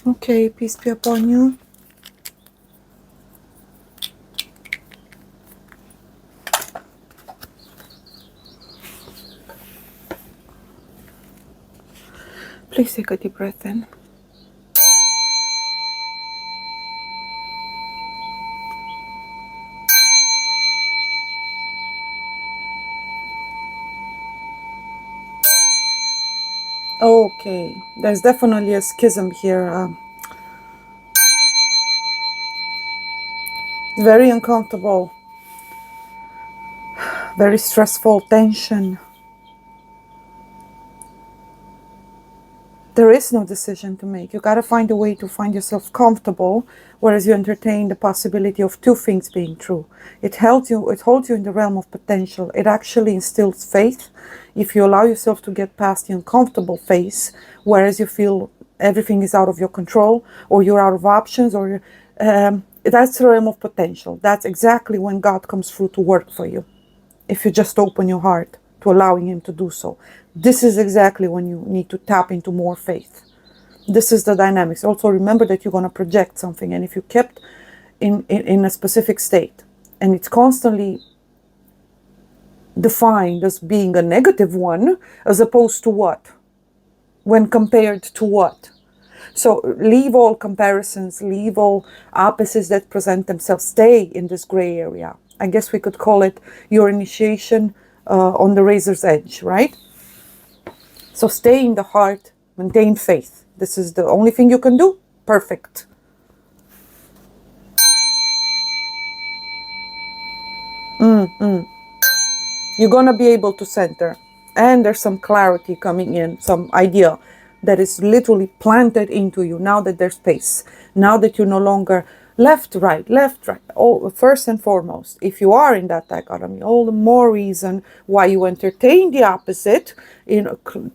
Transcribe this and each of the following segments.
Okay, peace be upon you. Please take a deep breath in. Okay, there's definitely a schism here. Very uncomfortable, very stressful, tension. There is no decision to make. You got to find a way to find yourself comfortable, whereas you entertain the possibility of two things being true. It holds you in the realm of potential. It actually instills faith if you allow yourself to get past the uncomfortable phase, whereas you feel everything is out of your control, or you're out of options, or that's the realm of potential. That's exactly when God comes through to work for you, if you just open your heart to allowing him to do so. This is exactly when you need to tap into more faith. This is the dynamics. Also remember that you're going to project something, and if you kept in a specific state and it's constantly defined as being a negative one, as opposed to what? When compared to what? So leave all comparisons, leave all opposites that present themselves. Stay in this gray area. I guess we could call it your initiation on the razor's edge, right? So stay in the heart, maintain faith. This is the only thing you can do. Perfect. You're going to be able to center. And there's some clarity coming in, some idea that is literally planted into you now that there's space. Now that you're no longer left, right. All, first and foremost, if you are in that dichotomy, all the more reason why you entertain the opposite,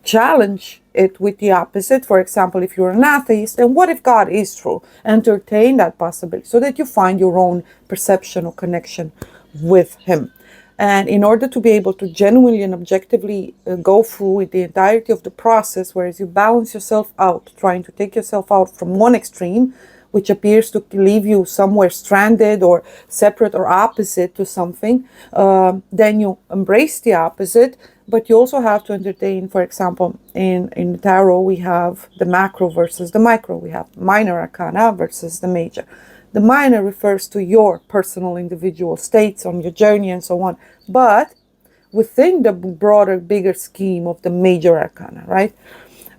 challenge it with the opposite. For example, if you're an atheist, then what if God is true? Entertain that possibility so that you find your own perception or connection with him. And in order to be able to genuinely and objectively go through with the entirety of the process, whereas you balance yourself out, trying to take yourself out from one extreme, which appears to leave you somewhere stranded or separate or opposite to something, then you embrace the opposite. But you also have to entertain, for example, in tarot, we have the macro versus the micro. We have minor arcana versus the major. The minor refers to your personal individual states on your journey and so on, but within the broader, bigger scheme of the major arcana, right?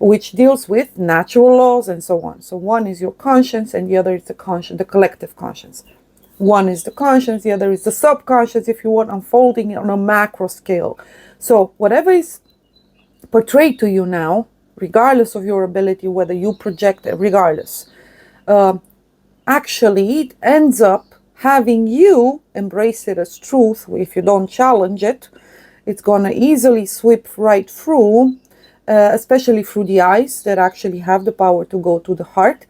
Which deals with natural laws and so on. So one is your conscience and the other is the conscience, the collective conscience. One is the conscience, the other is the subconscious, if you want, unfolding on a macro scale. So whatever is portrayed to you now, regardless of your ability, whether you project it, regardless, actually it ends up having you embrace it as truth. If you don't challenge it, it's going to easily sweep right through, especially through the eyes that actually have the power to go to the heart.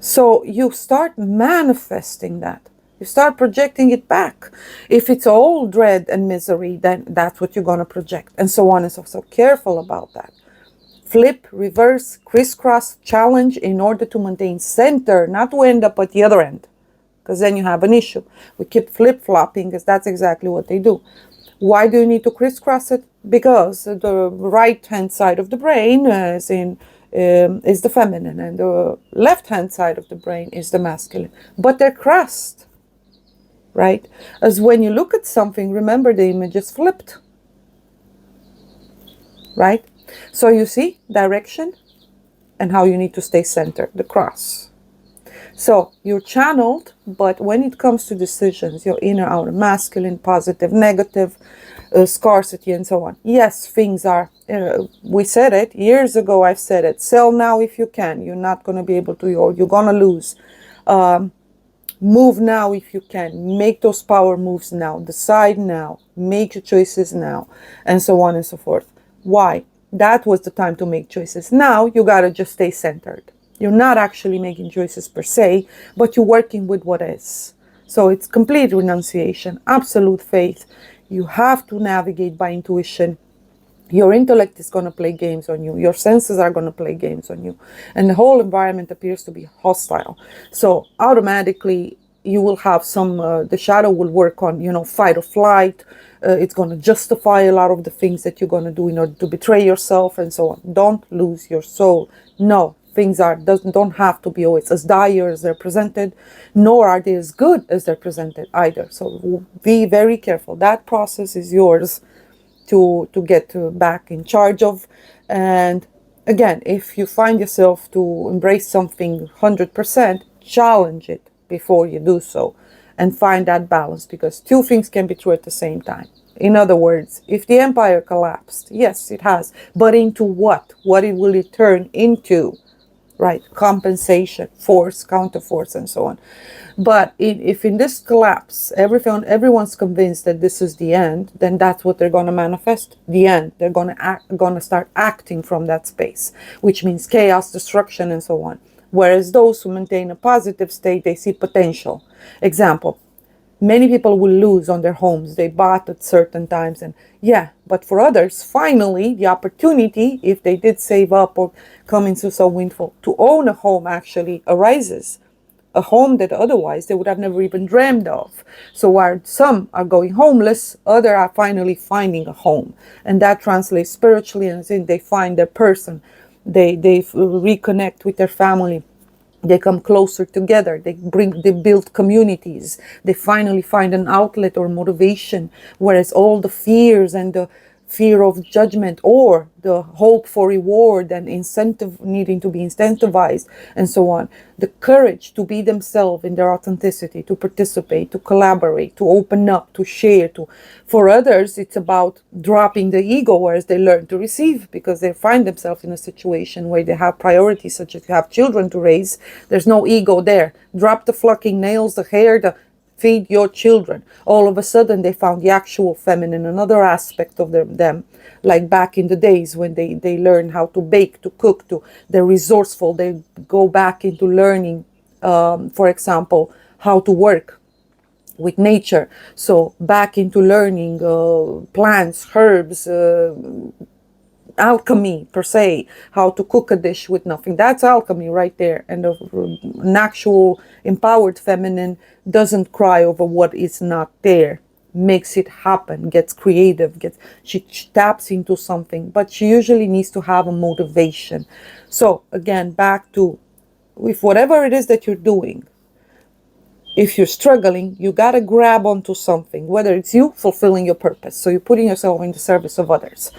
So you start manifesting that. You start projecting it back. If it's all dread and misery, then that's what you're going to project, and so on and so forth. So careful about that. Flip, reverse, crisscross, challenge in order to maintain center, not to end up at the other end, because then you have an issue. We keep flip-flopping because that's exactly what they do. Why do you need to crisscross it? Because the right-hand side of the brain is the feminine, and the left-hand side of the brain is the masculine. But they're crossed, right? As when you look at something, remember the image is flipped, right? So you see direction and how you need to stay centered, the cross. So you're channeled, but when it comes to decisions, your inner, outer, masculine, positive, negative, scarcity, and so on. Yes, things are, we said it years ago, I've said it, sell now if you can. You're not going to be able to, or you're going to lose. Move now if you can. Make those power moves now. Decide now. Make your choices now. And so on and so forth. Why? That was the time to make choices. Now you got to just stay centered. You're not actually making choices per se, but you're working with what is. So it's complete renunciation, absolute faith. You have to navigate by intuition. Your intellect is going to play games on you. Your senses are going to play games on you. And the whole environment appears to be hostile. So automatically you will have some, the shadow will work on, fight or flight. It's going to justify a lot of the things that you're going to do in order to betray yourself and so on. Don't lose your soul. No, things don't have to be always as dire as they're presented, nor are they as good as they're presented either. So be very careful. That process is yours to get back in charge of. And again, if you find yourself to embrace something 100%, challenge it before you do so, and find that balance, because two things can be true at the same time. In other words, if the empire collapsed, yes, it has, but into what it will it turn into, right? Compensation, force, counterforce, and so on. But if in this collapse, everyone's convinced that this is the end, then that's what they're going to manifest. The end. They're going to start acting from that space, which means chaos, destruction, and so on. Whereas those who maintain a positive state, they see potential. Example: many people will lose on their homes they bought at certain times, and but for others, finally the opportunity, if they did save up or come into some windfall, to own a home actually arises, a home that otherwise they would have never even dreamed of. So while some are going homeless, others are finally finding a home, and that translates spiritually, and they find their person, they reconnect with their family, they come closer together, they build communities, they finally find an outlet or motivation, whereas all the fears and the fear of judgment or the hope for reward and incentive needing to be incentivized and so on, the courage to be themselves in their authenticity, to participate, to collaborate, to open up, to share, for others it's about dropping the ego, whereas they learn to receive because they find themselves in a situation where they have priorities, such as you have children to raise. There's no ego there. Drop the flocking nails, the hair, feed your children. All of a sudden they found the actual feminine, another aspect of them, like back in the days when they learn how to bake, to cook, they're resourceful, they go back into learning, for example, how to work with nature. So back into learning plants, herbs, alchemy per se, how to cook a dish with nothing. That's alchemy right there. And an actual empowered feminine doesn't cry over what is not there, makes it happen, gets creative, she taps into something, but she usually needs to have a motivation. So again, back to, with whatever it is that you're doing, if you're struggling, you gotta grab onto something, whether it's you fulfilling your purpose, so you're putting yourself in the service of others.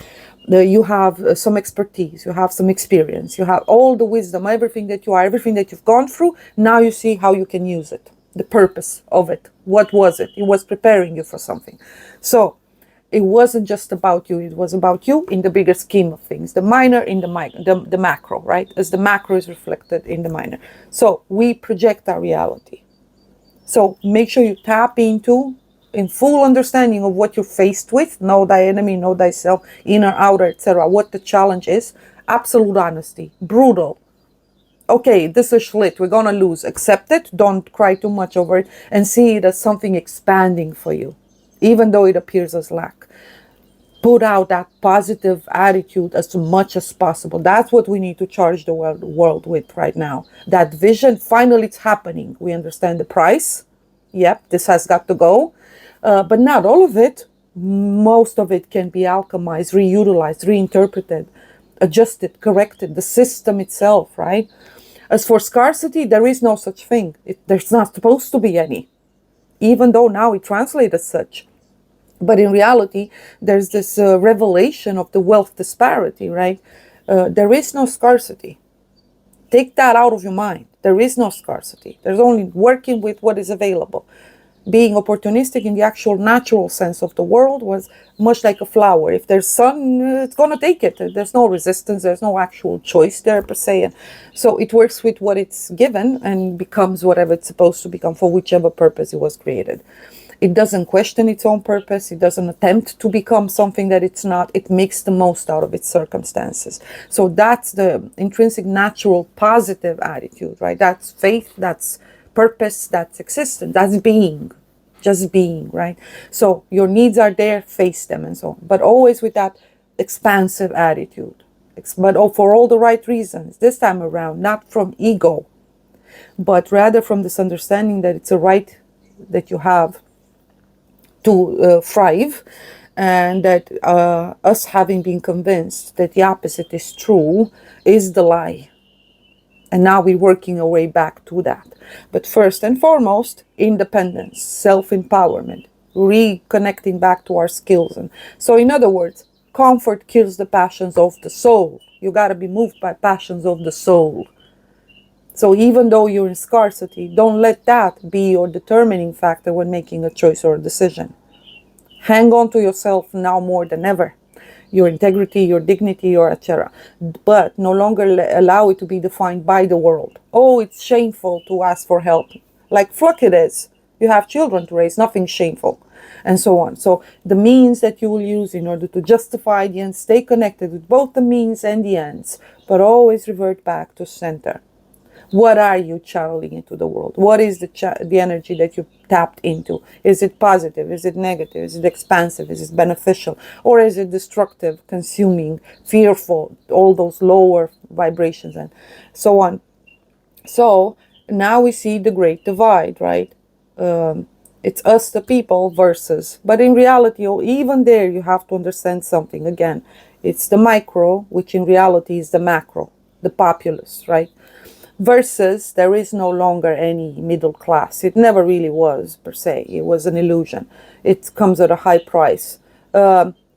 You have some expertise, you have some experience, you have all the wisdom, everything that you are, everything that you've gone through. Now you see how you can use it, the purpose of it. What was it? It was preparing you for something. So it wasn't just about you, it was about you in the bigger scheme of things, the minor in the macro, right? As the macro is reflected in the minor. So we project our reality. So make sure you tap into, in full understanding of what you're faced with, know thy enemy, know thyself, inner, outer, etc., what the challenge is. Absolute honesty, brutal. Okay, this is schlit, we're gonna lose. Accept it, don't cry too much over it, and see it as something expanding for you, even though it appears as lack. Put out that positive attitude as much as possible. That's what we need to charge the world with right now. That vision, finally it's happening. We understand the price. Yep, this has got to go. But not all of it. Most of it can be alchemized, reutilized, reinterpreted, adjusted, corrected. The system itself, right? As for scarcity, there is no such thing. There's not supposed to be any, even though now it translates as such. But in reality, there's this revelation of the wealth disparity, right? There is no scarcity. Take that out of your mind. There is no scarcity. There's only working with what is available. Being opportunistic in the actual natural sense of the world was much like a flower. If there's sun, it's going to take it. There's no resistance. There's no actual choice there per se. And so it works with what it's given and becomes whatever it's supposed to become for whichever purpose it was created. It doesn't question its own purpose. It doesn't attempt to become something that it's not. It makes the most out of its circumstances. So that's the intrinsic, natural, positive attitude, right? That's faith, that's purpose, that's existence, that's being, just being, right? So your needs are there, face them and so on. But always with that expansive attitude, but for all the right reasons. This time around, not from ego, but rather from this understanding that it's a right that you have to thrive, and that us having been convinced that the opposite is true is the lie. And now we're working our way back to that. But first and foremost, independence, self-empowerment, reconnecting back to our skills. And so in other words, comfort kills the passions of the soul. You got to be moved by passions of the soul. So even though you're in scarcity, don't let that be your determining factor when making a choice or a decision. Hang on to yourself now more than ever. Your integrity, your dignity, your etc. But no longer allow it to be defined by the world. Oh, it's shameful to ask for help. Like fuck it is. You have children to raise, nothing shameful. And so on. So the means that you will use in order to justify the ends, stay connected with both the means and the ends, but always revert back to center. What are you channeling into the world? What is the energy that you tapped into? Is it positive? Is it negative? Is it expansive? Is it beneficial? Or is it destructive, consuming, fearful, all those lower vibrations and so on? So now we see the great divide, right? It's us, the people, versus. But in reality, even there, you have to understand something. Again, it's the micro, which in reality is the macro, the populace, right? Versus there is no longer any middle class. It never really was, per se. It was an illusion. It comes at a high price.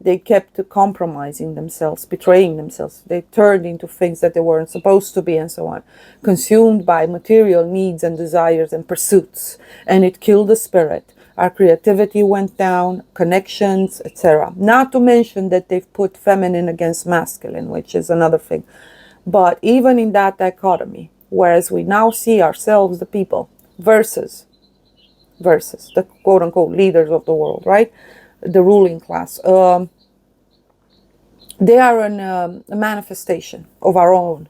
They kept compromising themselves, betraying themselves. They turned into things that they weren't supposed to be, and so on. Consumed by material needs and desires and pursuits. And it killed the spirit. Our creativity went down, connections, etc. Not to mention that they've put feminine against masculine, which is another thing. But even in that dichotomy, whereas we now see ourselves, the people, versus the quote-unquote leaders of the world, right? The ruling class. They are a manifestation of our own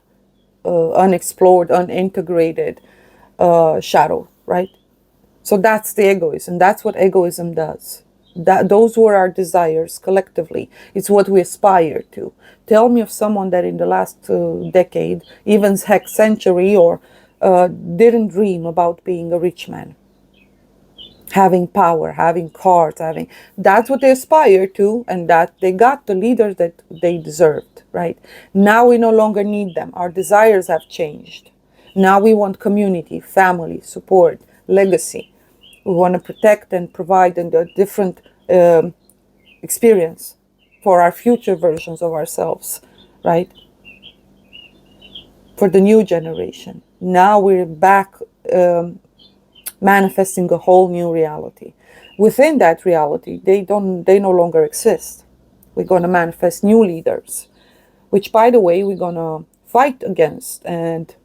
unexplored, unintegrated shadow, right? So that's the egoism. That's what egoism does. Those were our desires collectively. It's what we aspire to. Tell me of someone that in the last decade, even heck century, or didn't dream about being a rich man, having power, having cars, that's what they aspire to, and that they got the leaders that they deserved, right? Now we no longer need them. Our desires have changed. Now we want community, family, support, legacy. We want to protect and provide a different experience for our future versions of ourselves, right? For the new generation. Now we're back manifesting a whole new reality. Within that reality, they no longer exist. We're going to manifest new leaders, which, by the way, we're going to fight against and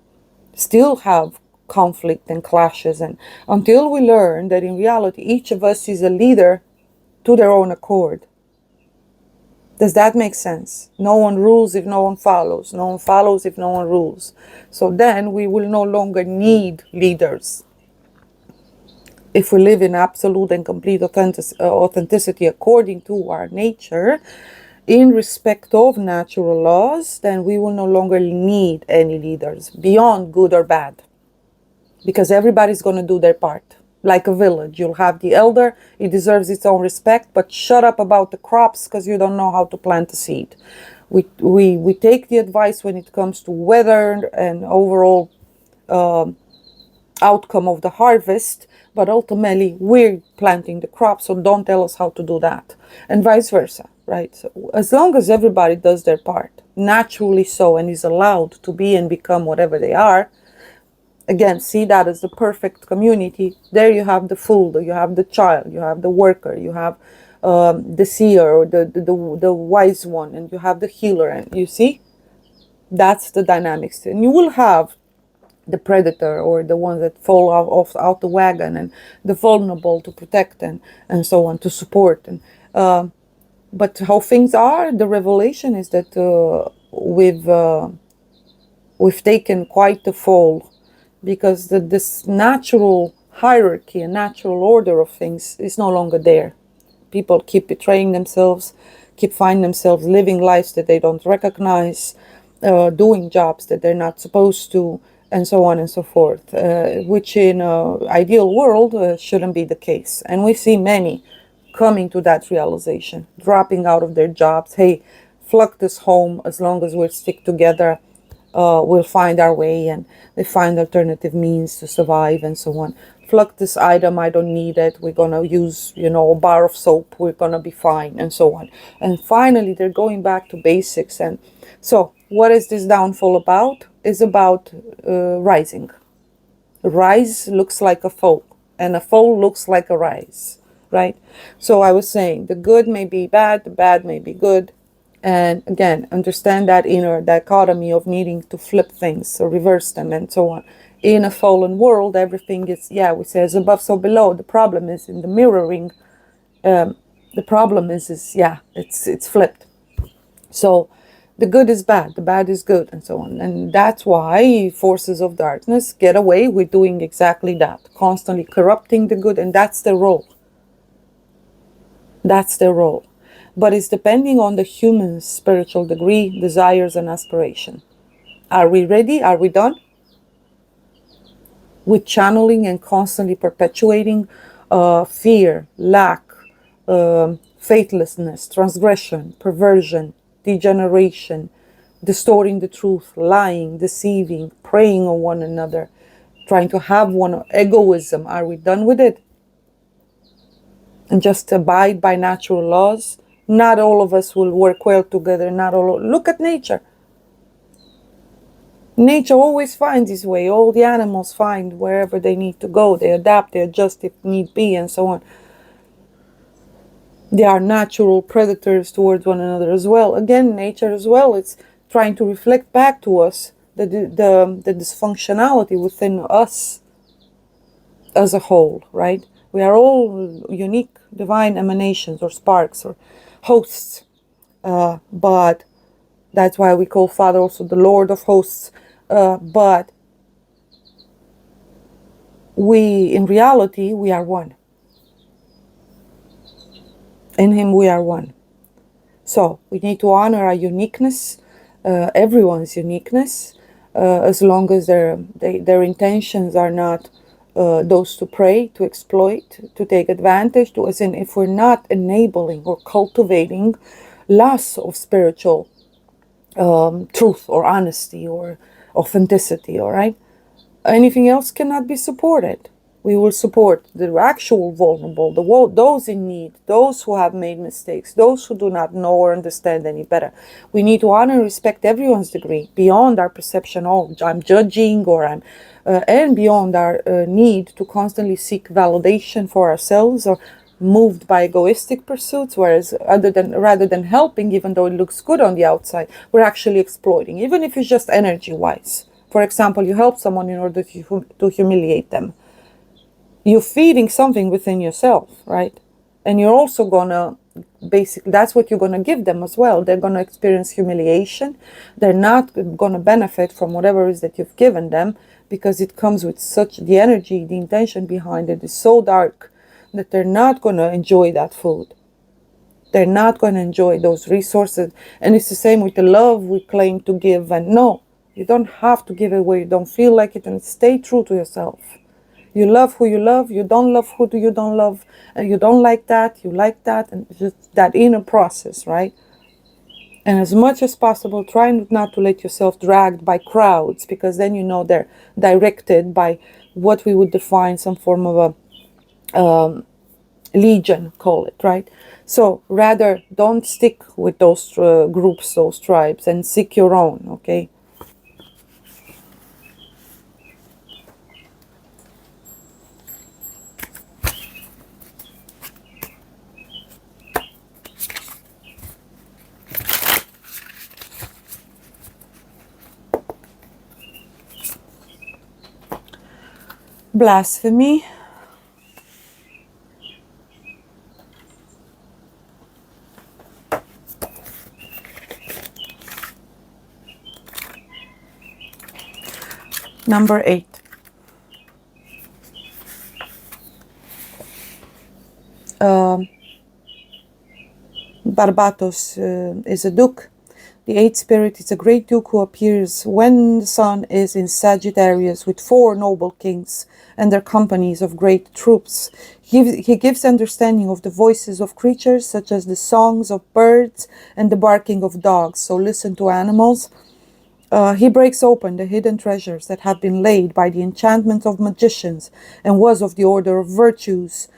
still have conflict and clashes, and until we learn that in reality each of us is a leader to their own accord. Does that make sense? No one rules if no one follows. No one follows if no one rules. So then we will no longer need leaders. If we live in absolute and complete authenticity according to our nature, in respect of natural laws, then we will no longer need any leaders beyond good or bad. Because everybody's going to do their part. Like a village, you'll have the elder, it deserves its own respect, but shut up about the crops because you don't know how to plant a seed. We take the advice when it comes to weather and overall outcome of the harvest, but ultimately we're planting the crop, so don't tell us how to do that. And vice versa, right? So as long as everybody does their part, naturally so, and is allowed to be and become whatever they are, again, see that as the perfect community. There you have the fool, you have the child, you have the worker, you have the seer or the wise one, and you have the healer. And you see, that's the dynamics. And you will have the predator or the ones that fall out the wagon, and the vulnerable to protect and so on, to support. And but how things are, the revelation is that we've taken quite the fall. Because this natural hierarchy and natural order of things is no longer there. People keep betraying themselves, keep finding themselves living lives that they don't recognize, doing jobs that they're not supposed to, and so on and so forth, which in an ideal world shouldn't be the case. And we see many coming to that realization, dropping out of their jobs. Hey, flock this home. As long as we stick together, we'll find our way, and they find alternative means to survive and so on. Pluck this item, I don't need it, we're gonna use, a bar of soap, we're gonna be fine, and so on. And finally they're going back to basics. And so what is this downfall about? Is about rising. Rise looks like a fall, and a fall looks like a rise, right? So I was saying the good may be bad, the bad may be good. And again, understand that inner dichotomy of needing to flip things or reverse them and so on. In a fallen world, everything is, we say as above, so below. The problem is in the mirroring. The problem is it's flipped. So the good is bad, the bad is good, and so on. And that's why forces of darkness get away with doing exactly that, constantly corrupting the good, and that's their role. That's their role. But it's depending on the human's spiritual degree, desires, and aspiration. Are we ready? Are we done with channeling and constantly perpetuating fear, lack, faithlessness, transgression, perversion, degeneration, distorting the truth, lying, deceiving, preying on one another, trying to have egoism? Are we done with it? And just abide by natural laws? Not all of us will work well together. Look at nature. Nature always finds its way. All the animals find wherever they need to go. They adapt, they adjust if need be, and so on. They are natural predators towards one another as well. Again, nature as well, it's trying to reflect back to us the dysfunctionality within us as a whole, right? We are all unique divine emanations or sparks or hosts. But that's why we call Father also the Lord of hosts. But in reality, we are one. In Him, we are one. So we need to honor our uniqueness, everyone's uniqueness, as long as their intentions are not those to prey, to exploit, to take advantage, as in if we're not enabling or cultivating loss of spiritual truth or honesty or authenticity, all right? Anything else cannot be supported. We will support the actual vulnerable, those in need, those who have made mistakes, those who do not know or understand any better. We need to honor and respect everyone's degree beyond our perception of I'm judging or I'm and beyond our need to constantly seek validation for ourselves or moved by egoistic pursuits, whereas rather than helping, even though it looks good on the outside, we're actually exploiting, even if it's just energy-wise. For example, you help someone in order to humiliate them. You're feeding something within yourself, right? And you're also gonna, basically, that's what you're gonna give them as well. They're gonna experience humiliation. They're not gonna benefit from whatever it is that you've given them, because it comes with the energy, the intention behind it is so dark that they're not gonna enjoy that food. They're not gonna enjoy those resources. And it's the same with the love we claim to give. And no, you don't have to give away. You don't feel like it, and stay true to yourself. You love who you love. You don't love who you don't love. And you don't like that. You like that. And just that inner process, right? And as much as possible, try not to let yourself dragged by crowds, because then they're directed by what we would define some form of a legion, call it, right? So rather, don't stick with those groups, those tribes, and seek your own, okay? Blasphemy. Number 8. Barbatos is a duke. The eighth spirit is a great duke who appears when the sun is in Sagittarius with 4 noble kings and their companies of great troops. He gives understanding of the voices of creatures, such as the songs of birds and the barking of dogs. So listen to animals. He breaks open the hidden treasures that have been laid by the enchantment of magicians and was of the order of virtues,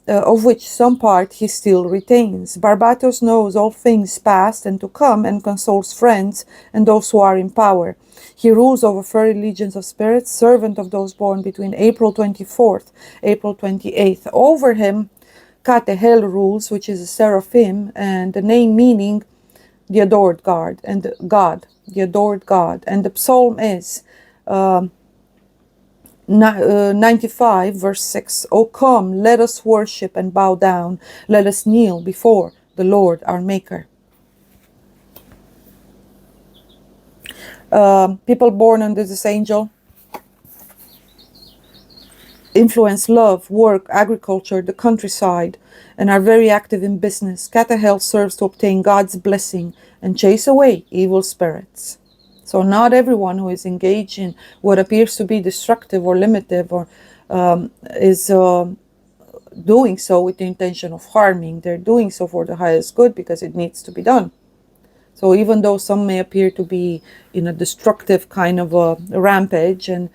of which some part he still retains. Barbatos knows all things past and to come and consoles friends and those who are in power. He rules over furry legions of spirits, servant of those born between April 24th, April 28th. Over him, Katehel rules, which is a seraphim, and the name meaning the adored God, the adored God. And the psalm is 95 verse 6. O come, let us worship and bow down. Let us kneel before the Lord our Maker. People born under this angel influence love, work, agriculture, the countryside, and are very active in business. Katahel serves to obtain God's blessing and chase away evil spirits. So not everyone who is engaged in what appears to be destructive or limited or is doing so with the intention of harming. They're doing so for the highest good because it needs to be done. So even though some may appear to be in a destructive kind of a rampage and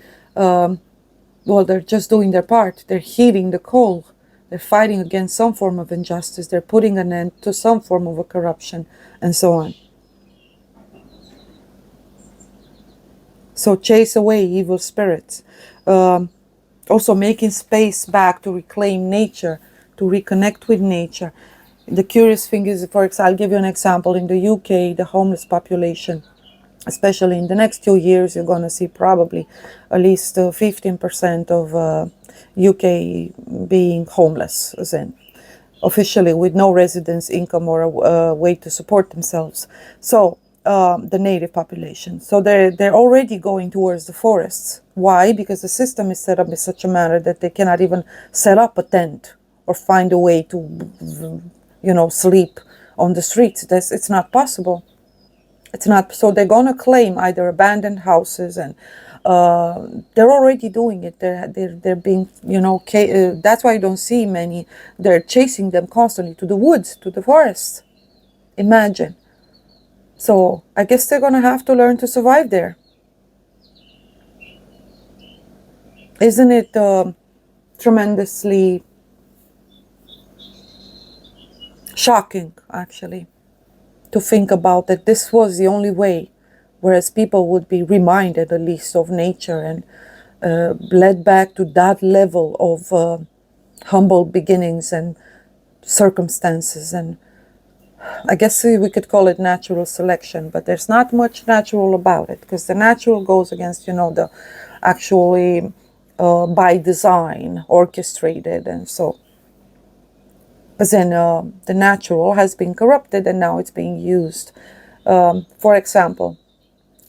well, they're just doing their part. They're heeding the call. They're fighting against some form of injustice. They're putting an end to some form of a corruption and so on. So chase away evil spirits. Also making space back to reclaim nature, to reconnect with nature. The curious thing is, for example, I'll give you an example. In the UK, the homeless population, especially in the next 2 years, you're going to see probably at least 15% of UK being homeless, as in officially with no residence income or a way to support themselves. So the native population. So they're already going towards the forests. Why? Because the system is set up in such a manner that they cannot even set up a tent or find a way to, sleep on the streets. It's not possible. It's not. So they're going to claim either abandoned houses, and they're already doing it. They're being, that's why you don't see many. They're chasing them constantly to the woods, to the forests. Imagine. So I guess they're going to have to learn to survive there. Isn't it tremendously shocking, actually, to think about that this was the only way, whereas people would be reminded at least of nature and led back to that level of humble beginnings and circumstances. And I guess we could call it natural selection, but there's not much natural about it, because the natural goes against, the actually by design, orchestrated. And so, as in the natural has been corrupted and now it's being used. For example,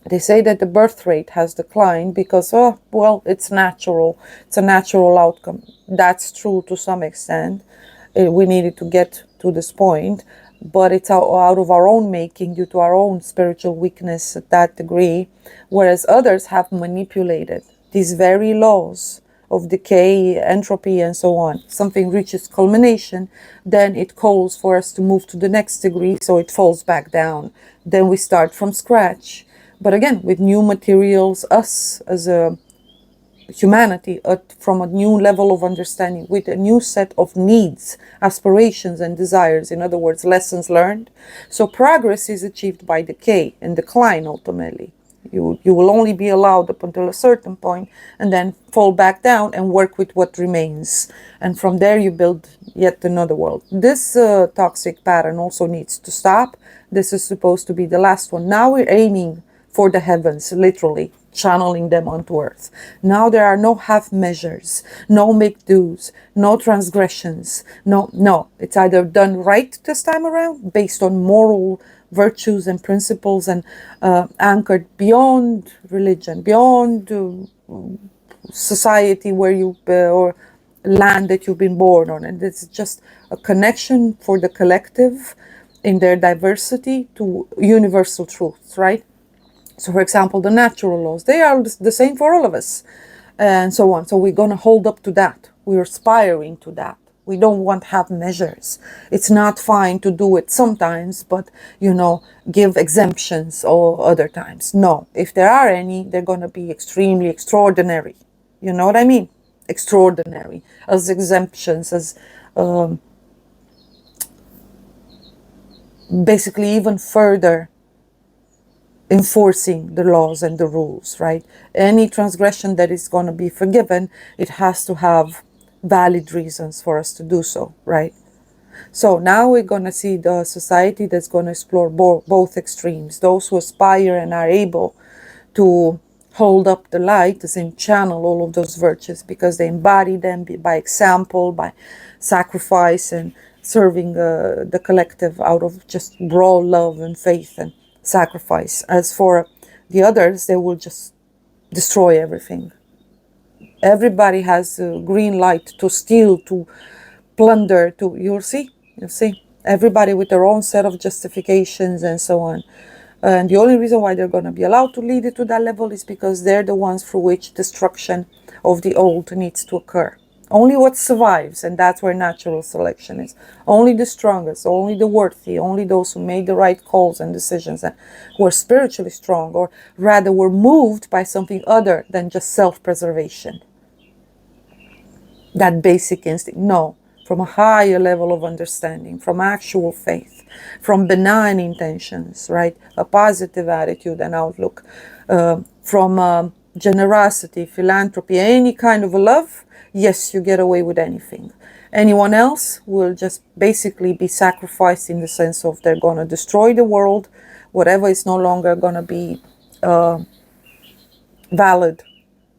they say that the birth rate has declined because, it's natural. It's a natural outcome. That's true to some extent. We needed to get to this point, but it's out of our own making due to our own spiritual weakness at that degree, whereas others have manipulated these very laws of decay, entropy, and so on. Something reaches culmination, then it calls for us to move to the next degree, so it falls back down. Then we start from scratch. But again, with new materials, us as a humanity, from a new level of understanding, with a new set of needs, aspirations, and desires. In other words, lessons learned. So progress is achieved by decay and decline, ultimately. You will only be allowed up until a certain point and then fall back down and work with what remains. And from there you build yet another world. This toxic pattern also needs to stop. This is supposed to be the last one. Now we're aiming for the heavens, literally channeling them onto earth. Now there are no half measures, no make-dos, no transgressions. No. It's either done right this time around, based on moral virtues and principles, and anchored beyond religion, beyond society where you or land that you've been born on. And it's just a connection for the collective, in their diversity to universal truths, right? So for example, the natural laws, they are the same for all of us, and so on. So we're going to hold up to that. We're aspiring to that. We don't want half measures. It's not fine to do it sometimes, but, give exemptions or other times. No, if there are any, they're going to be extremely extraordinary. You know what I mean? Extraordinary. As exemptions, as basically even further enforcing the laws and the rules, right? Any transgression that is going to be forgiven, it has to have valid reasons for us to do so, right? So now we're going to see the society that's going to explore both extremes. Those who aspire and are able to hold up the light, as in channel all of those virtues, because they embody them by example, by sacrifice, and serving the collective out of just raw love and faith and sacrifice. As for the others, they will just destroy everything. Everybody has a green light to steal, to plunder, to, you'll see. Everybody with their own set of justifications and so on. And the only reason why they're going to be allowed to lead it to that level is because they're the ones through which destruction of the old needs to occur. Only what survives, and that's where natural selection is. Only the strongest, only the worthy, only those who made the right calls and decisions and who are spiritually strong, or rather were moved by something other than just self-preservation. That basic instinct. No, from a higher level of understanding, from actual faith, from benign intentions, right? A positive attitude and outlook, from generosity, philanthropy, any kind of a love. Yes, you get away with anything. Anyone else will just basically be sacrificed in the sense of they're going to destroy the world. Whatever is no longer going to be valid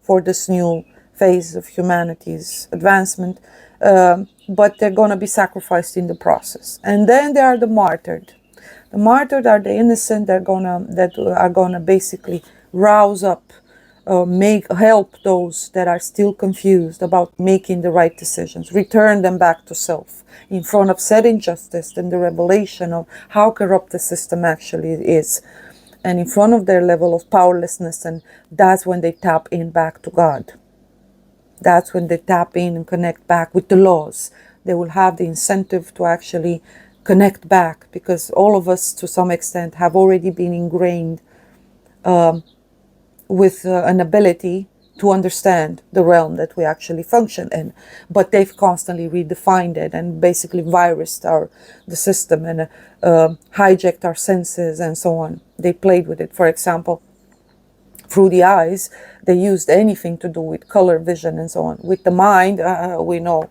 for this new phase of humanity's advancement. But they're going to be sacrificed in the process. And then there are the martyred. The martyred are the innocent that are gonna basically rouse up, help those that are still confused about making the right decisions, return them back to self in front of said injustice and the revelation of how corrupt the system actually is, and in front of their level of powerlessness. And that's when they tap in back to God. That's when they tap in and connect back with the laws. They will have the incentive to actually connect back, because all of us to some extent have already been ingrained with an ability to understand the realm that we actually function in. But they've constantly redefined it and basically virused the system and hijacked our senses and so on. They played with it. For example, through the eyes, they used anything to do with color, vision, and so on. With the mind, we know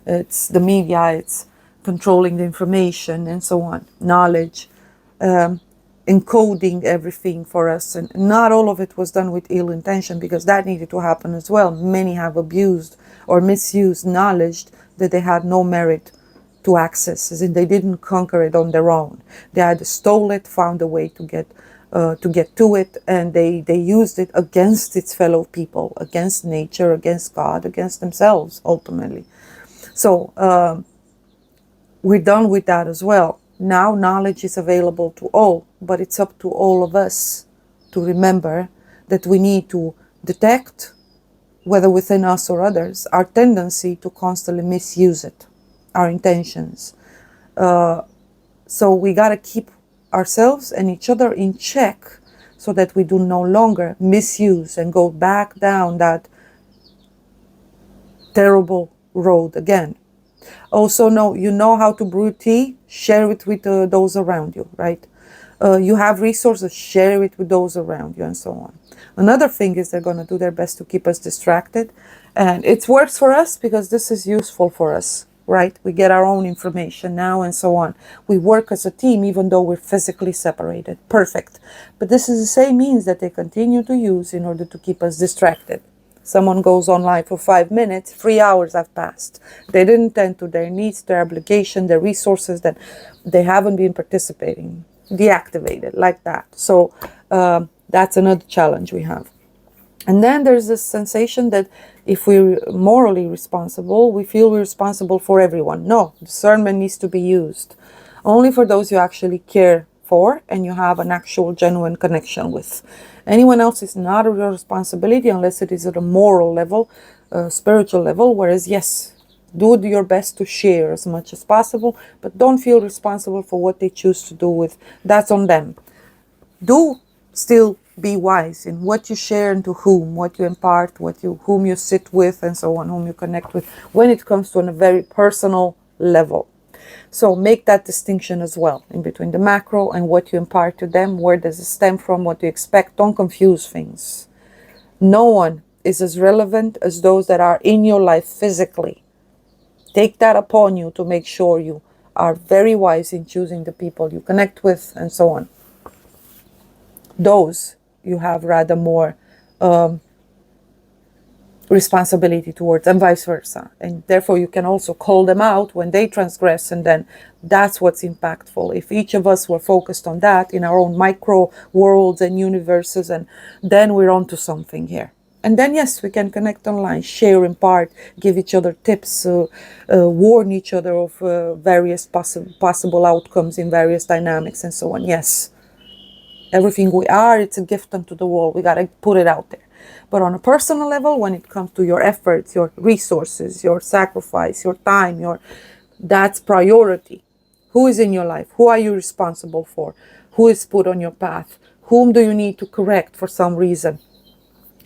it's the media, it's controlling the information and so on. Knowledge, encoding everything for us. And not all of it was done with ill intention, because that needed to happen as well. Many have abused or misused knowledge that they had no merit to access, as in they didn't conquer it on their own. They either stole it, found a way to get to it, and they used it against its fellow people, against nature, against God, against themselves, ultimately. So we're done with that as well. Now knowledge is available to all, but it's up to all of us to remember that we need to detect, whether within us or others, our tendency to constantly misuse it, our intentions. So we got to keep ourselves and each other in check, so that we do no longer misuse and go back down that terrible road again. Also, you know how to brew tea, share it with those around you, right? You have resources, share it with those around you, and so on. Another thing is they're going to do their best to keep us distracted, and it works for us because this is useful for us, right? We get our own information now and so on. We work as a team even though we're physically separated. Perfect. But this is the same means that they continue to use in order to keep us distracted. Someone goes online for 5 minutes, 3 hours have passed. They didn't tend to their needs, their obligation, their resources, that they haven't been participating, deactivated like that. So that's another challenge we have. And then there's this sensation that if we're morally responsible, we feel we're responsible for everyone. No, discernment needs to be used Only for those you actually care for and you have an actual genuine connection with. Anyone else is not your responsibility unless it is at a moral level, spiritual level, whereas yes, do your best to share as much as possible, but don't feel responsible for what they choose to do with. That's on them. Do still be wise in what you share and to whom, what you impart, whom you sit with, and so on, whom you connect with, when it comes to a very personal level. So make that distinction as well in between the macro and what you impart to them. Where does it stem from? What you expect? Don't confuse things. No one is as relevant as those that are in your life physically. Take that upon you to make sure you are very wise in choosing the people you connect with and so on. Those you have rather more responsibility towards, and vice versa. And therefore you can also call them out when they transgress, and then that's what's impactful. If each of us were focused on that in our own micro worlds and universes, and then we're onto something here. And then yes, we can connect online, share, impart, give each other tips, warn each other of various possible outcomes in various dynamics and so on. Yes, everything we are, it's a gift unto the world. We got to put it out there. But on a personal level, when it comes to your efforts, your resources, your sacrifice, your time, that's priority. Who is in your life? Who are you responsible for? Who is put on your path? Whom do you need to correct for some reason?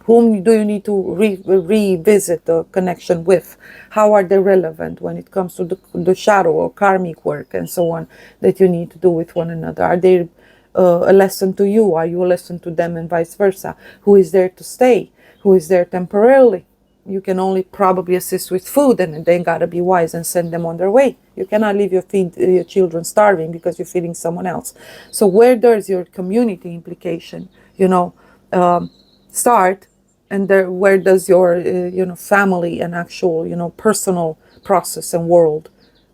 Whom do you need to revisit the connection with? How are they relevant when it comes to the shadow or karmic work and so on that you need to do with one another? Are they a lesson to you? Are you a lesson to them, and vice versa? Who is there to stay? Who is there temporarily? You can only probably assist with food, and they gotta be wise and send them on their way. You cannot leave your children starving because you're feeding someone else. So where does your community implication, start, and where does your family and actual personal process and world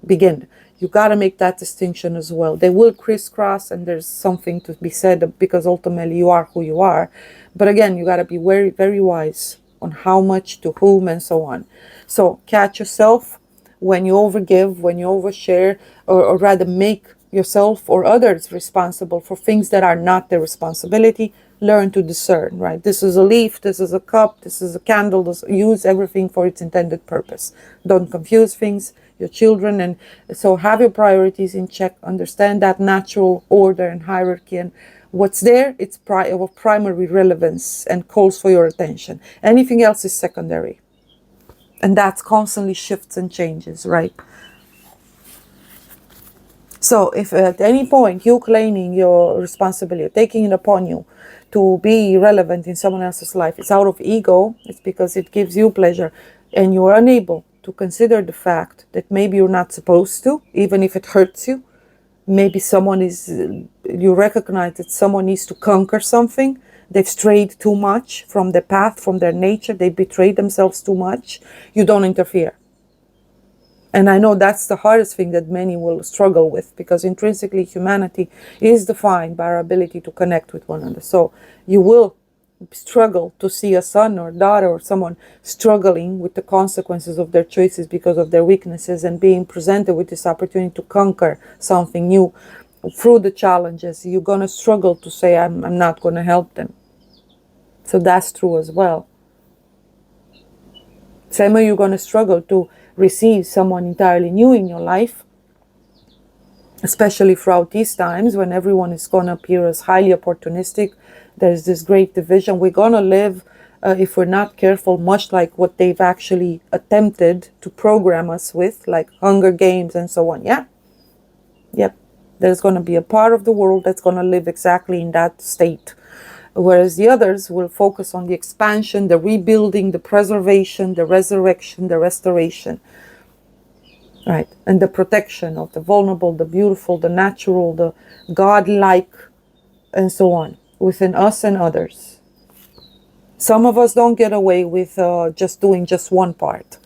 begin? You got to make that distinction as well. They will crisscross, and there's something to be said because ultimately you are who you are. But again, you got to be very, very wise on how much to whom and so on. So catch yourself when you overgive, when you overshare, or rather make yourself or others responsible for things that are not their responsibility. Learn to discern, right? This is a leaf, this is a cup, this is a candle. Use everything for its intended purpose. Don't confuse things, your children, and so have your priorities in check. Understand that natural order and hierarchy, and what's there, it's of primary relevance and calls for your attention. Anything else is secondary, and that constantly shifts and changes, right? So if at any point you claiming your responsibility, taking it upon you to be relevant in someone else's life, it's out of ego, it's because it gives you pleasure, and you are unable to consider the fact that maybe you're not supposed to, even if it hurts you. Maybe you recognize that someone needs to conquer something. They've strayed too much from their path, from their nature. They betrayed themselves too much. You don't interfere. And I know that's the hardest thing that many will struggle with, because intrinsically humanity is defined by our ability to connect with one another. So you will struggle to see a son or daughter or someone struggling with the consequences of their choices because of their weaknesses, and being presented with this opportunity to conquer something new through the challenges. You're going to struggle to say, I'm not going to help them. So that's true as well. Same way you're going to struggle to receive someone entirely new in your life, especially throughout these times when everyone is going to appear as highly opportunistic. There's this great division. We're going to live, if we're not careful, much like what they've actually attempted to program us with, like Hunger Games and so on. Yeah. Yep. There's going to be a part of the world that's going to live exactly in that state, whereas the others will focus on the expansion, the rebuilding, the preservation, the resurrection, the restoration, right? And the protection of the vulnerable, the beautiful, the natural, the godlike, and so on, within us and others. Some of us don't get away with just doing just one part,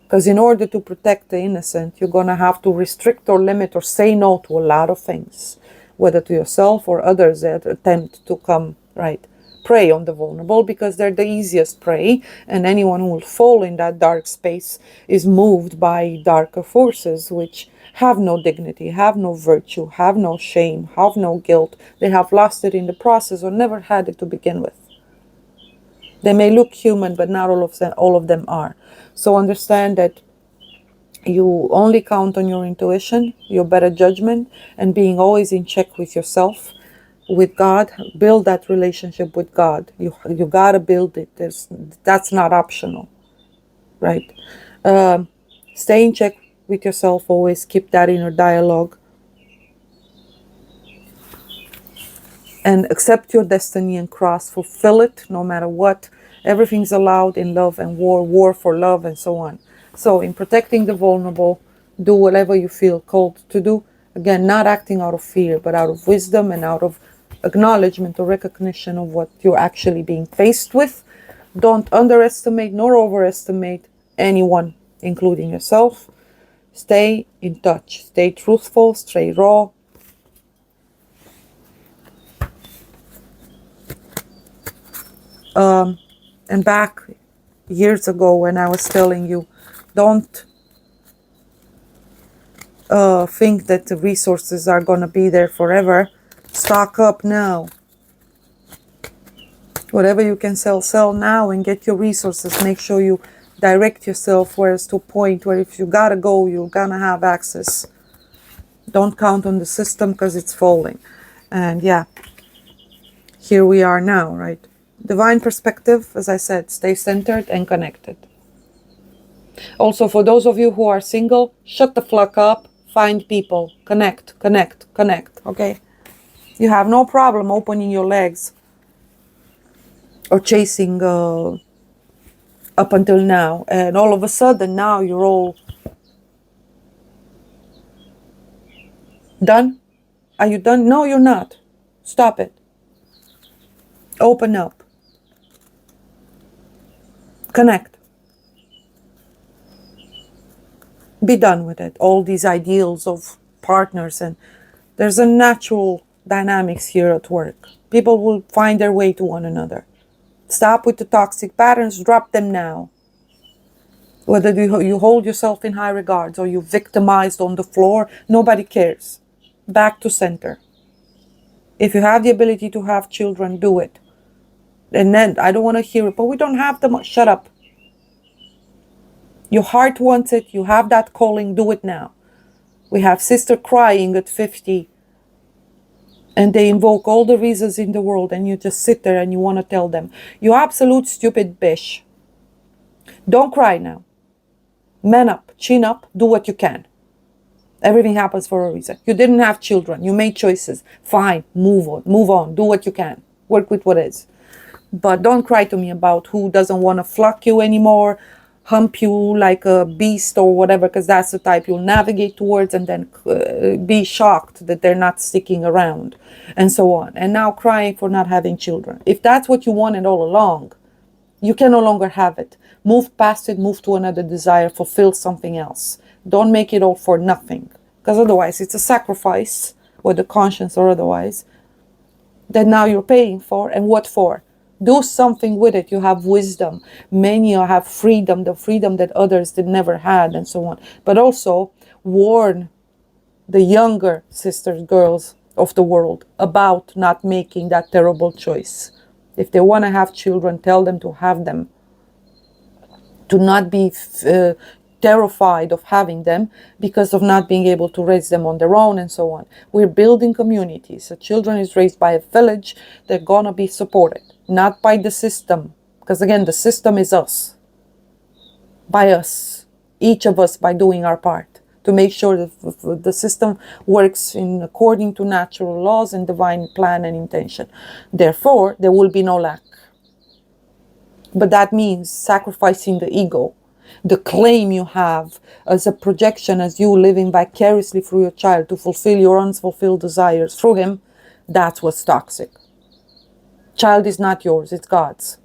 because in order to protect the innocent, you're going to have to restrict or limit or say no to a lot of things, whether to yourself or others that attempt to come, right, prey on the vulnerable, because they're the easiest prey, and anyone who will fall in that dark space is moved by darker forces, which have no dignity, have no virtue, have no shame, have no guilt. They have lost it in the process or never had it to begin with. They may look human, but not all of them are. So understand that you only count on your intuition, your better judgment, and being always in check with yourself, with God. Build that relationship with God. You gotta build it. That's not optional, right? Stay in check with yourself. Always keep that inner dialogue, and accept your destiny and cross. Fulfill it, no matter what. Everything's allowed in love and war for love, and so on. So in protecting the vulnerable, do whatever you feel called to do. Again, not acting out of fear, but out of wisdom and out of acknowledgement or recognition of what you're actually being faced with. Don't underestimate nor overestimate anyone, including yourself. Stay in touch. Stay truthful, stay raw. And back years ago when I was telling you, don't think that the resources are going to be there forever. Stock up now. Whatever you can sell now and get your resources. Make sure you direct yourself where it's to a point where if you gotta go, you're gonna have access. Don't count on the system because it's falling. And yeah, here we are now, right? Divine perspective, as I said, stay centered and connected. Also, for those of you who are single, shut the fuck up, find people, connect, okay? You have no problem opening your legs or chasing up until now. And all of a sudden, now you're all done. Are you done? No, you're not. Stop it. Open up. Connect. Be done with it. All these ideals of partners, and there's a natural dynamics here at work. People will find their way to one another. Stop with the toxic patterns. Drop them now. Whether you hold yourself in high regards or you victimized on the floor, nobody cares. Back to center. If you have the ability to have children, do it. And then, I don't want to hear it, but we don't have them. Shut up. Your heart wants it. You have that calling. Do it now. We have sister crying at 50. And they invoke all the reasons in the world. And you just sit there and you want to tell them, you absolute stupid bitch. Don't cry now. Man up. Chin up. Do what you can. Everything happens for a reason. You didn't have children. You made choices. Fine. Move on. Move on. Do what you can. Work with what is. But don't cry to me about who doesn't want to flock you anymore, hump you like a beast or whatever, because that's the type you'll navigate towards, and then be shocked that they're not sticking around, and so on. And now crying for not having children. If that's what you wanted all along, you can no longer have it. Move past it, move to another desire, fulfill something else. Don't make it all for nothing, because otherwise it's a sacrifice, whether conscious or otherwise, that now you're paying for. And what for? Do something with it. You have wisdom. Many have freedom, the freedom that others did never had, and so on. But also warn the younger sisters, girls of the world about not making that terrible choice. If they want to have children, tell them to have them. To not be terrified of having them because of not being able to raise them on their own, and so on. We're building communities. A children is raised by a village. They're gonna be supported, not by the system. Because again, the system is us. By us. Each of us, by doing our part to make sure that the system works in according to natural laws and divine plan and intention. Therefore, there will be no lack. But that means sacrificing the ego, the claim you have as a projection, as you living vicariously through your child to fulfill your unfulfilled desires through him. That's what's toxic. Child is not yours, it's God's.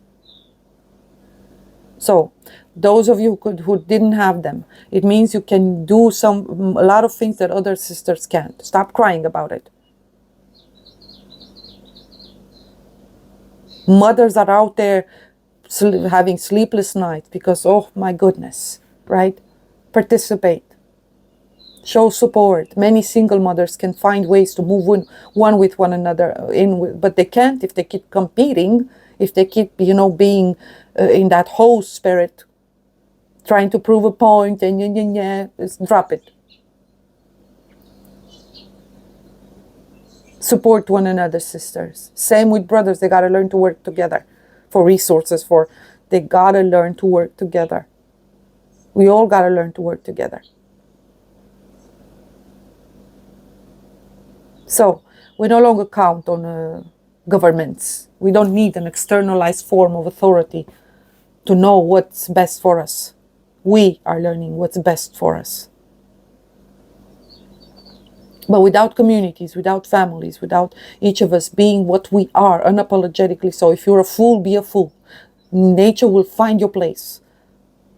So those of you who didn't have them, it means you can do a lot of things that other sisters can't. Stop crying about it. Mothers are out there having sleepless nights because, oh my goodness, right? Participate. Show support. Many single mothers can find ways to move one with one another, but they can't if they keep competing, if they keep, being in that host spirit, trying to prove a point, and just drop it. Support one another, sisters. Same with brothers. They got to learn to work together for resources. They got to learn to work together. We all got to learn to work together. So we no longer count on governments. We don't need an externalized form of authority to know what's best for us. We are learning what's best for us. But without communities, without families, without each of us being what we are unapologetically. So if you're a fool, be a fool. Nature will find your place,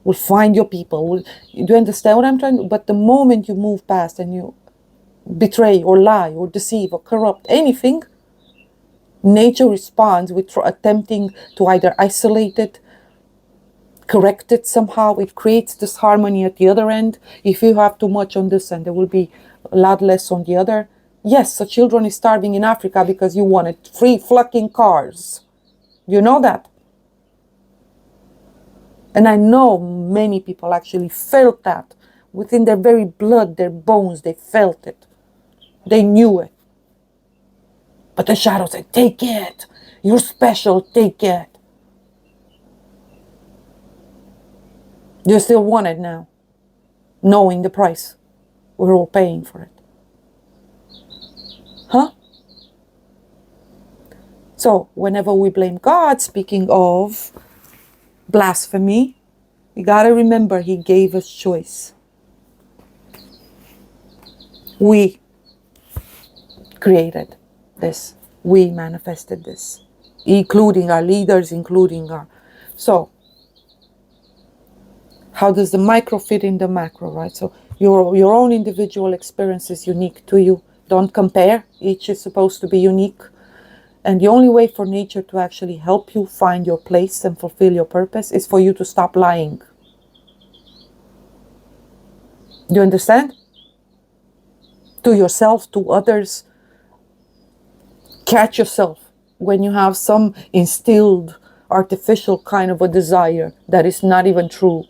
will find your people. Do you understand what I'm trying to? But the moment you move past and you betray or lie or deceive or corrupt anything, nature responds with attempting to either isolate it, correct it somehow. It creates disharmony at the other end. If you have too much on this end, there will be a lot less on the other. Yes, so children is starving in Africa because you wanted free fucking cars. You know that? And I know many people actually felt that. Within their very blood, their bones, they felt it. They knew it. But the shadow said, take it. You're special, take it. You still want it now, knowing the price we're all paying for it. Huh? So whenever we blame God, speaking of blasphemy, we got to remember He gave us choice. We created this. We manifested this, including our leaders, including our... So how does the micro fit in the macro, right? So your own individual experience is unique to you. Don't compare. Each is supposed to be unique. And the only way for nature to actually help you find your place and fulfill your purpose is for you to stop lying. Do you understand? To yourself, to others. Catch yourself when you have some instilled artificial kind of a desire that is not even true.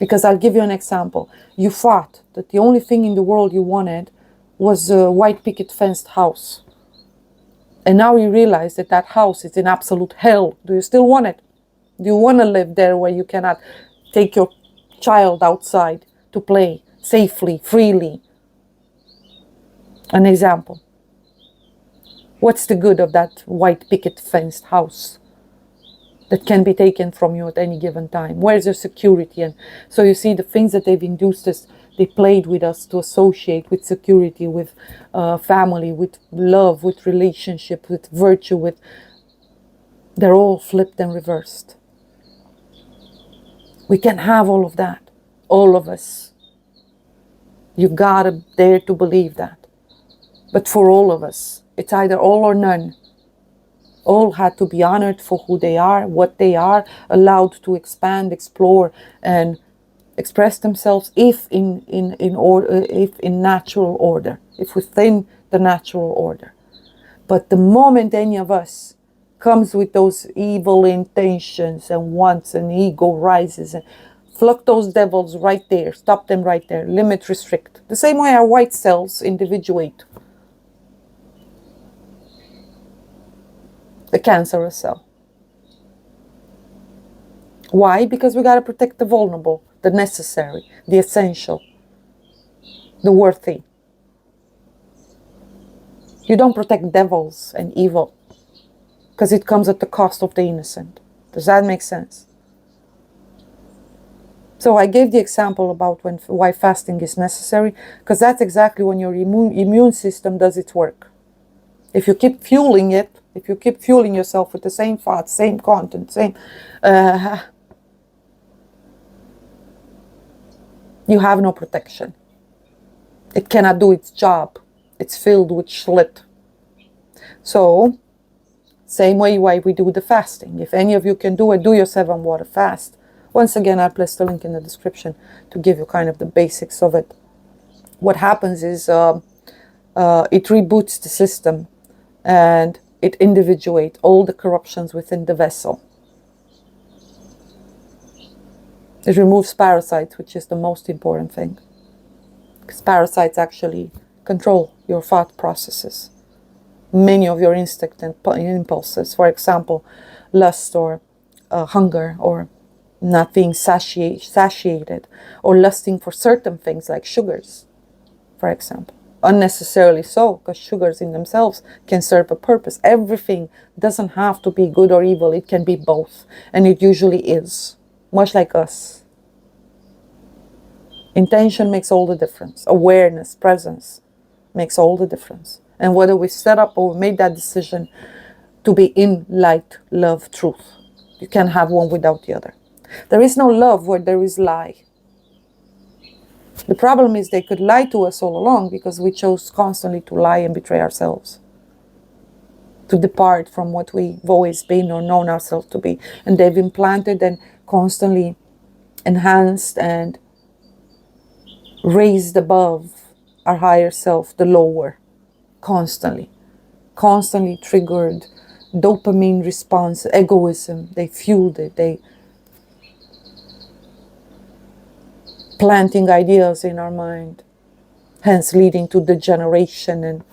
Because I'll give you an example. You thought that the only thing in the world you wanted was a white picket fenced house. And now you realize that that house is in absolute hell. Do you still want it? Do you want to live there where you cannot take your child outside to play safely, freely? An example. What's the good of that white picket fenced house that can be taken from you at any given time? Where's your security? And so you see the things that they've induced us, they played with us to associate with security, with family, with love, with relationship, with virtue, they're all flipped and reversed. We can have all of that, all of us. You gotta dare to believe that. But for all of us, it's either all or none. All had to be honored for who they are, what they are, allowed to expand, explore, and express themselves if in natural order, if within the natural order. But the moment any of us comes with those evil intentions and wants, and ego rises, and pluck those devils right there, stop them right there, limit, restrict. The same way our white cells individuate the cancerous cell. Why? Because we got to protect the vulnerable, the necessary, the essential, the worthy. You don't protect devils and evil because it comes at the cost of the innocent. Does that make sense? So I gave the example about why fasting is necessary, because that's exactly when your immune system does its work. If you keep fueling it, if you keep fueling yourself with the same thoughts, same content, same... you have no protection. It cannot do its job. It's filled with schlit. So, same way why we do the fasting. If any of you can do it, do your 7 water fast. Once again, I'll place the link in the description to give you kind of the basics of it. what happens is it reboots the system, and it individuates all the corruptions within the vessel. It removes parasites, which is the most important thing, because parasites actually control your thought processes, many of your instinct and impulses. For example, lust, or hunger, or not being satiated, or lusting for certain things like sugars, for example. Unnecessarily so, because sugars in themselves can serve a purpose. Everything doesn't have to be good or evil. It can be both, and it usually is, much like us. Intention makes all the difference. Awareness, presence makes all the difference. And whether we set up or made that decision to be in light, love, truth, you can't have one without the other. There is no love where there is lie. The problem is they could lie to us all along, because we chose constantly to lie and betray ourselves, to depart from what we've always been or known ourselves to be. And they've implanted and constantly enhanced and raised above our higher self the lower, constantly triggered dopamine response, egoism. They fueled it. They planting ideas in our mind, hence leading to degeneration. And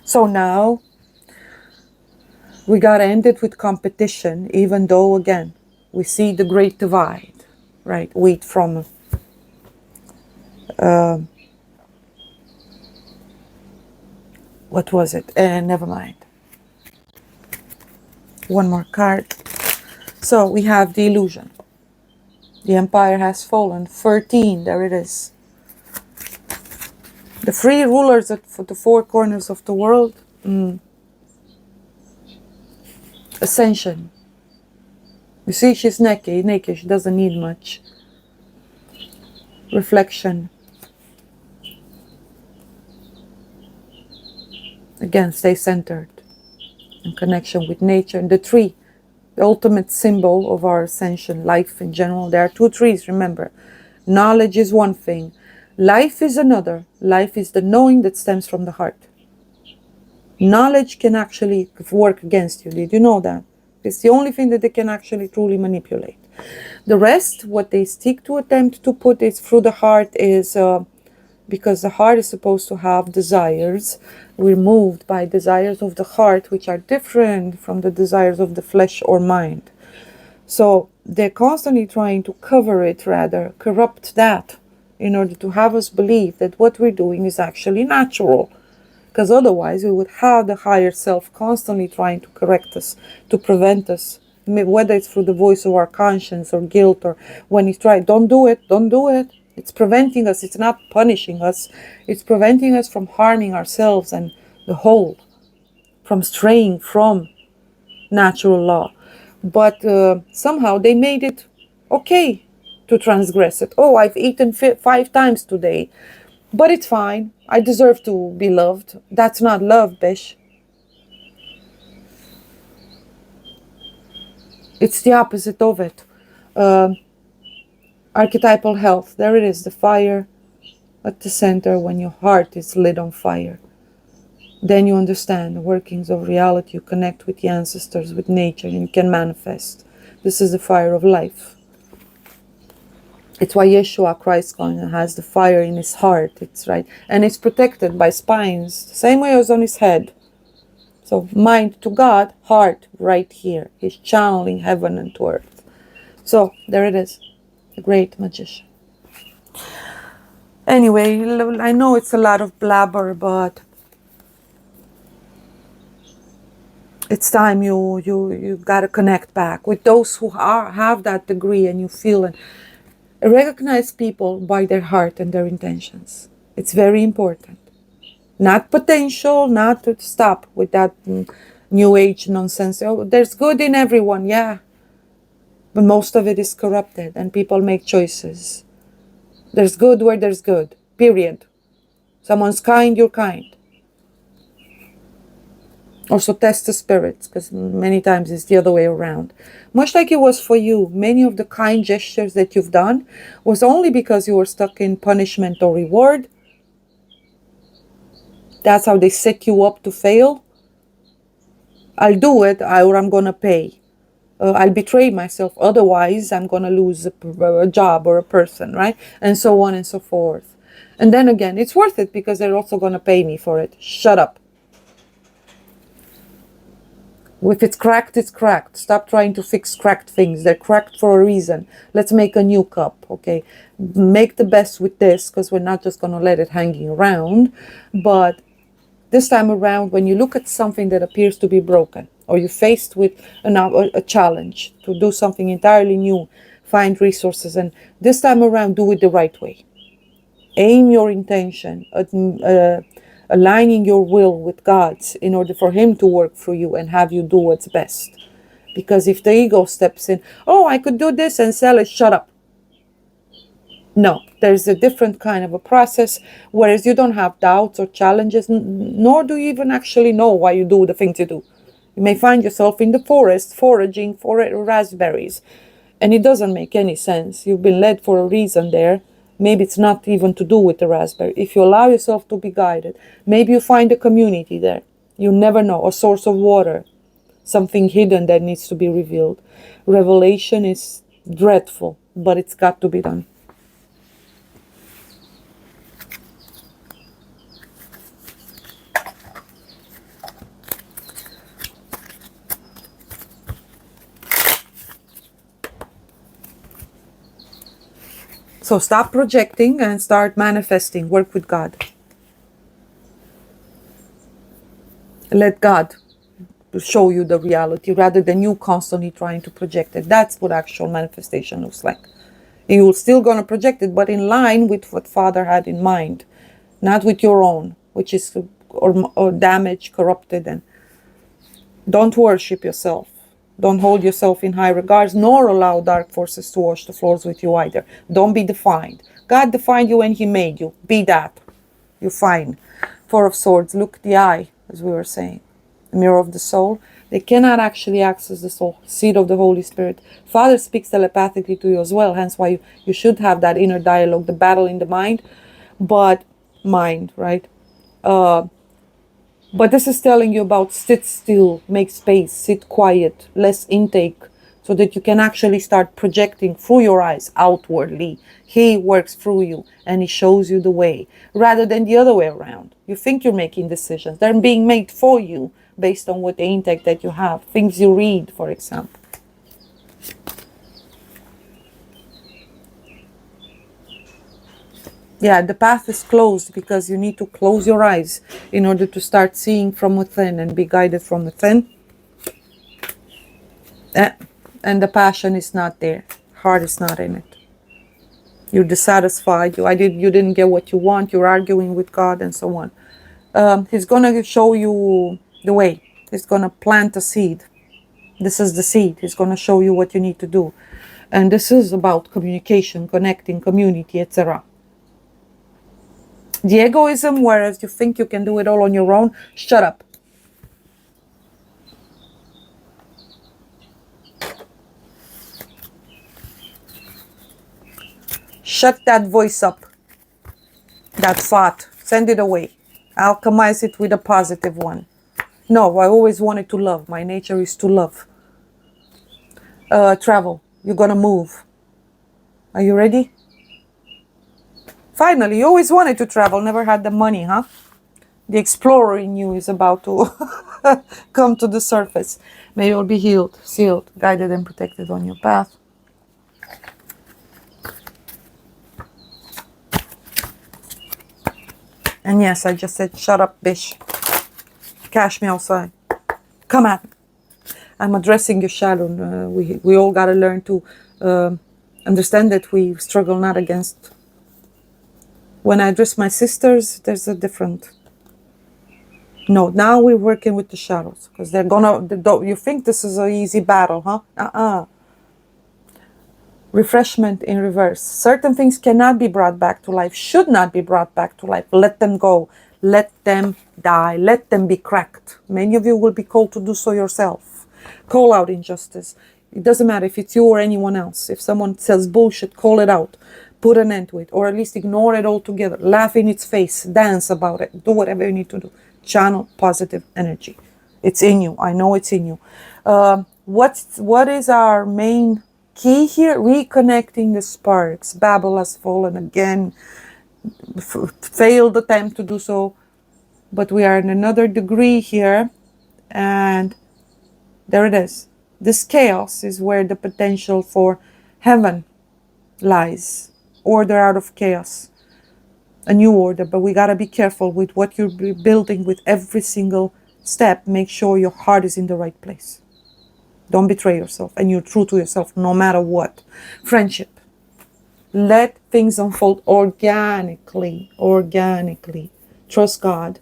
so now we got to end it with competition, even though, again, we see the great divide, right? Wheat from what was it? Never mind. One more card. So we have the illusion. The empire has fallen. 13, there it is. The three rulers for the four corners of the world. Ascension. You see, she's naked. She doesn't need much. Reflection. Again, stay centered in connection with nature. And the tree, the ultimate symbol of our ascension, life in general. There are two trees, remember. Knowledge is one thing. Life is another. Life is the knowing that stems from the heart. Knowledge can actually work against you. Did you know that? It's the only thing that they can actually truly manipulate. The rest, what they seek to attempt to put is through the heart, is because the heart is supposed to have desires. We're moved by desires of the heart, which are different from the desires of the flesh or mind. So they're constantly trying to cover it, rather corrupt that, in order to have us believe that what we're doing is actually natural. Because otherwise we would have the higher self constantly trying to correct us, to prevent us, whether it's through the voice of our conscience or guilt, or when you try, don't do it. It's preventing us. It's not punishing us. It's preventing us from harming ourselves and the whole, from straying from natural law. But somehow they made it okay to transgress it. Oh, I've eaten 5 times today, but it's fine. I deserve to be loved. That's not love, bish. It's the opposite of it. Archetypal health. There it is, the fire at the center. When your heart is lit on fire, then you understand the workings of reality. You connect with the ancestors, with nature, and you can manifest. This is the fire of life. It's why Yeshua, Christ, has the fire in his heart. It's right. And it's protected by spines, the same way as on his head. So mind to God, heart right here. He's channeling heaven and to earth. So there it is. The great magician. Anyway, I know it's a lot of blabber, but it's time you got to connect back with those who have that degree, and you feel and recognize people by their heart and their intentions. It's very important. Not potential, not to stop with that new age nonsense. Oh, there's good in everyone, yeah. But most of it is corrupted, and people make choices. There's good where there's good, period. Someone's kind, you're kind. Also test the spirits, because many times it's the other way around. Much like it was for you, many of the kind gestures that you've done was only because you were stuck in punishment or reward, that's how they set you up to fail, I'll do it, or I'm gonna pay. I'll betray myself, otherwise I'm gonna lose a job or a person, right? And so on and so forth. And then again, it's worth it because they're also gonna pay me for it. Shut up. If it's cracked, it's cracked. Stop trying to fix cracked things. They're cracked for a reason. Let's make a new cup, okay? Make the best with this, because we're not just going to let it hanging around. But this time around, when you look at something that appears to be broken, or you're faced with a challenge to do something entirely new, find resources, and this time around, do it the right way. Aim your intention at aligning your will with God's in order for Him to work through you and have you do what's best. Because if the ego steps in, oh, I could do this and sell it, shut up. No, there's a different kind of a process, whereas you don't have doubts or challenges, nor do you even actually know why you do the things you do. You may find yourself in the forest foraging for raspberries, and it doesn't make any sense. You've been led for a reason there. Maybe it's not even to do with the raspberry. If you allow yourself to be guided, maybe you find a community there. You never know, a source of water, something hidden that needs to be revealed. Revelation is dreadful, but it's got to be done. So stop projecting and start manifesting. Work with God. Let God show you the reality rather than you constantly trying to project it. That's what actual manifestation looks like. You're still going to project it, but in line with what Father had in mind, not with your own, which is or damaged, corrupted. And don't worship yourself. Don't hold yourself in high regards, nor allow dark forces to wash the floors with you either. Don't be defined. God defined you when He made you. Be that. You're fine. Four of Swords. Look the eye, as we were saying. The mirror of the soul. They cannot actually access the soul. Seed of the Holy Spirit. Father speaks telepathically to you as well. Hence why you should have that inner dialogue, the battle in the mind. But mind, right? But this is telling you about sit still, make space, sit quiet, less intake, so that you can actually start projecting through your eyes outwardly. He works through you and He shows you the way, rather than the other way around. You think you're making decisions. They're being made for you based on what the intake that you have. Things you read, for example. Yeah, the path is closed because you need to close your eyes in order to start seeing from within and be guided from within. And the passion is not there. Heart is not in it. You're dissatisfied. You didn't get what you want. You're arguing with God and so on. He's going to show you the way. He's going to plant a seed. This is the seed. He's going to show you what you need to do. And this is about communication, connecting, community, etc. The egoism, whereas you think you can do it all on your own, shut up. Shut that voice up. That thought. Send it away. Alchemize it with a positive one. No, I always wanted to love. My nature is to love. Travel. You're gonna move. Are you ready? Finally, you always wanted to travel, never had the money, huh? The explorer in you is about to come to the surface. May you all be healed, sealed, guided and protected on your path. And yes, I just said, shut up, bish. Cash me outside. Come at me. I'm addressing your shadow. We all got to learn to understand that we struggle not against. When I address my sisters, there's a different. No, now we're working with the shadows because they're gonna. You think this is an easy battle, huh? Refreshment in reverse. Certain things cannot be brought back to life, should not be brought back to life. Let them go. Let them die. Let them be cracked. Many of you will be called to do so yourself. Call out injustice. It doesn't matter if it's you or anyone else. If someone says bullshit, call it out. Put an end to it. Or at least ignore it altogether. Laugh in its face. Dance about it. Do whatever you need to do. Channel positive energy. It's in you. I know it's in you. What is our main key here? Reconnecting the sparks. Babel has fallen again. Failed attempt to do so. But we are in another degree here. And there it is. This chaos is where the potential for heaven lies. Order out of chaos. A new order, but we got to be careful with what you're building with every single step. Make sure your heart is in the right place. Don't betray yourself, and you're true to yourself no matter what. Friendship. Let things unfold organically. Organically. Trust God.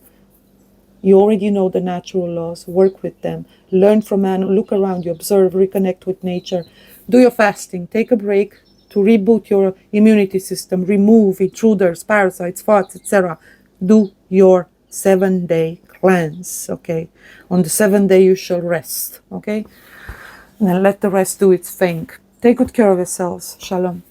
You already know the natural laws. Work with them. Learn from man. Look around you. Observe. Reconnect with nature. Do your fasting. Take a break to reboot your immunity system. Remove intruders, parasites, thoughts, etc. Do your 7-day cleanse. Okay. On the 7th day you shall rest. Okay. And then let the rest do its thing. Take good care of yourselves. Shalom.